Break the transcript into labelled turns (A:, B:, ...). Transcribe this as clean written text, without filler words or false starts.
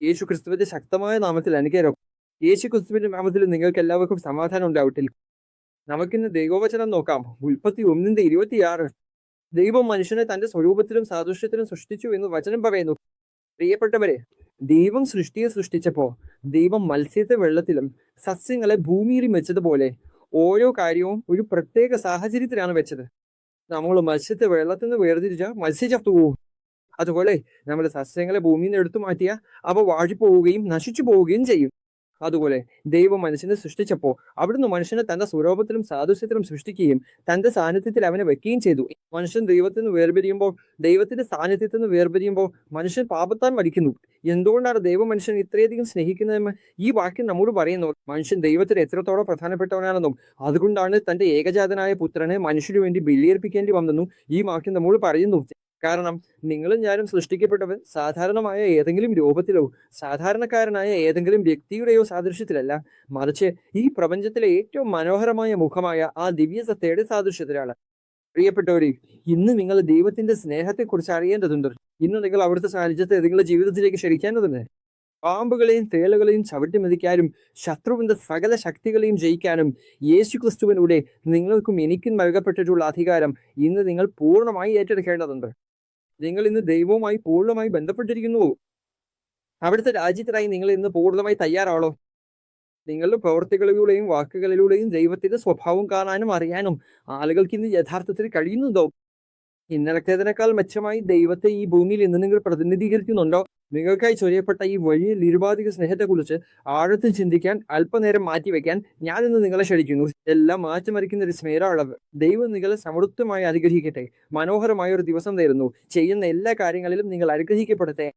A: യേശു ക്രിസ്തുവിന്റെ ശക്തമായ നാമത്തിൽ അനുഗ്രഹം. യേശു ക്രിസ്തുവിന്റെ നാമത്തിൽ നിങ്ങൾക്ക് എല്ലാവർക്കും സമാധാനം ഉണ്ടാവട്ടെ. നമുക്കിന്ന് ദൈവവചനം നോക്കാം. 31:26. ദൈവം മനുഷ്യനെ തന്റെ സ്വരൂപത്തിലും സാദൃശ്യത്തിലും സൃഷ്ടിച്ചു എന്ന് വചനം പറയുന്നു. പ്രിയപ്പെട്ടവരെ, ദൈവം സൃഷ്ടിയെ സൃഷ്ടിച്ചപ്പോ ദൈവം മത്സ്യത്തെ വെള്ളത്തിലും സസ്യങ്ങളെ ഭൂമിയിലും വെച്ചതുപോലെ ഓരോ കാര്യവും ഒരു പ്രത്യേക സാഹചര്യത്തിലാണ് വെച്ചത്. നമ്മൾ മത്സ്യത്തെ വെള്ളത്തിൽ നിന്ന് വേർതിരിച്ചാൽ മത്സ്യം ചത്തുപോകും. അതുപോലെ നമ്മൾ സസ്യങ്ങളെ ഭൂമിയിൽ നിന്ന് എടുത്തു മാറ്റിയാൽ അവ വാഴിപ്പോവുകയും നശിച്ചു പോവുകയും ചെയ്യും. അതുപോലെ ദൈവം മനുഷ്യനെ സൃഷ്ടിച്ചപ്പോൾ അവിടുന്ന് മനുഷ്യനെ തന്റെ സ്വരൂപത്തിലും സാദൃശ്യത്തിലും സൃഷ്ടിക്കുകയും തന്റെ സാന്നിധ്യത്തിൽ അവനെ വെക്കുകയും ചെയ്തു. മനുഷ്യൻ ദൈവത്തിൽ നിന്ന് വേർപിരിയുമ്പോൾ, ദൈവത്തിന്റെ സാന്നിധ്യത്തിൽ നിന്ന് വേർപിരിയുമ്പോൾ മനുഷ്യൻ പാപത്താൽ മരിക്കുന്നു. എന്തുകൊണ്ടാണ് ദൈവം മനുഷ്യൻ ഇത്രയധികം സ്നേഹിക്കുന്നതെന്ന് ഈ വാക്യം നമ്മോട് പറയുന്നു. മനുഷ്യൻ ദൈവത്തിന് എത്രത്തോളം പ്രധാനപ്പെട്ടവനാണെന്നും അതുകൊണ്ടാണ് തന്റെ ഏകജാതനായ പുത്രനെ മനുഷ്യന് വേണ്ടി ബലിയർപ്പിക്കേണ്ടി വന്നെന്നും ഈ വാക്യം നമ്മോട് പറയുന്നു. കാരണം നിങ്ങളും ഞാനും സൃഷ്ടിക്കപ്പെട്ടവർ സാധാരണമായ ഏതെങ്കിലും രൂപത്തിലോ സാധാരണക്കാരനായ ഏതെങ്കിലും വ്യക്തിയുടെയോ സാദൃശ്യത്തിലല്ല, മറിച്ച് ഈ പ്രപഞ്ചത്തിലെ ഏറ്റവും മനോഹരമായ മുഖമായ ആ ദിവ്യ സത്തയുടെ സാദൃശ്യത്തിലാണ്. പ്രിയപ്പെട്ടവരെ, ഇന്ന് നിങ്ങൾ ദൈവത്തിന്റെ സ്നേഹത്തെക്കുറിച്ച് അറിയേണ്ടതുണ്ട്. ഇന്ന് നിങ്ങൾ അവിടുത്തെ സാന്നിധ്യത്തെ നിങ്ങളുടെ ജീവിതത്തിലേക്ക് ക്ഷണിക്കേണ്ടതുണ്ട്. പാമ്പുകളെയും തേളുകളെയും ചവിട്ടി മെതിക്കാനും ശത്രുവിന്റെ സകല ശക്തികളെയും ജയിക്കാനും യേശു ക്രിസ്തുവിലൂടെ നിങ്ങൾക്കും എനിക്കും നൽകപ്പെട്ടിട്ടുള്ള അധികാരം ഇന്ന് നിങ്ങൾ പൂർണ്ണമായി ഏറ്റെടുക്കേണ്ടതുണ്ട്. നിങ്ങൾ ഇന്ന് ദൈവവുമായി പൂർണ്ണമായി ബന്ധപ്പെട്ടിരിക്കുന്നു. അവിടുത്തെ രാജ്യത്തിനായി നിങ്ങൾ ഇന്ന് പൂർണ്ണമായി തയ്യാറാണോ? നിങ്ങളുടെ പ്രവൃത്തികളിലൂടെയും വാക്കുകളിലൂടെയും ദൈവത്തിന്റെ സ്വഭാവം കാണാനും അറിയാനും ആളുകൾക്ക് ഇന്ന് യഥാർത്ഥത്തിൽ കഴിയുന്നുണ്ടോ? ഇന്നലത്തേതിനേക്കാൾ മെച്ചമായി ദൈവത്തെ ഈ ഭൂമിയിൽ ഇന്ന് നിങ്ങൾ പ്രതിനിധീകരിക്കുന്നുണ്ടോ? നിങ്ങൾക്കായി ചൊരിയപ്പെട്ട ഈ വലിയ നിരുപാധിക സ്നേഹത്തെക്കുറിച്ച് ആഴത്തിൽ ചിന്തിക്കാൻ അല്പനേരം മാറ്റിവെക്കാൻ ഞാൻ ഇന്ന് നിങ്ങളെ ക്ഷണിക്കുന്നു. എല്ലാം മാറ്റിമറിക്കുന്ന ഒരു സ്മേരമുള്ളത് ദൈവം നിങ്ങളെ സമൃദ്ധമായി അനുഗ്രഹിക്കട്ടെ. മനോഹരമായ ഒരു ദിവസം തരുന്നു. ചെയ്യുന്ന എല്ലാ കാര്യങ്ങളിലും നിങ്ങൾ അനുഗ്രഹിക്കപ്പെടട്ടെ.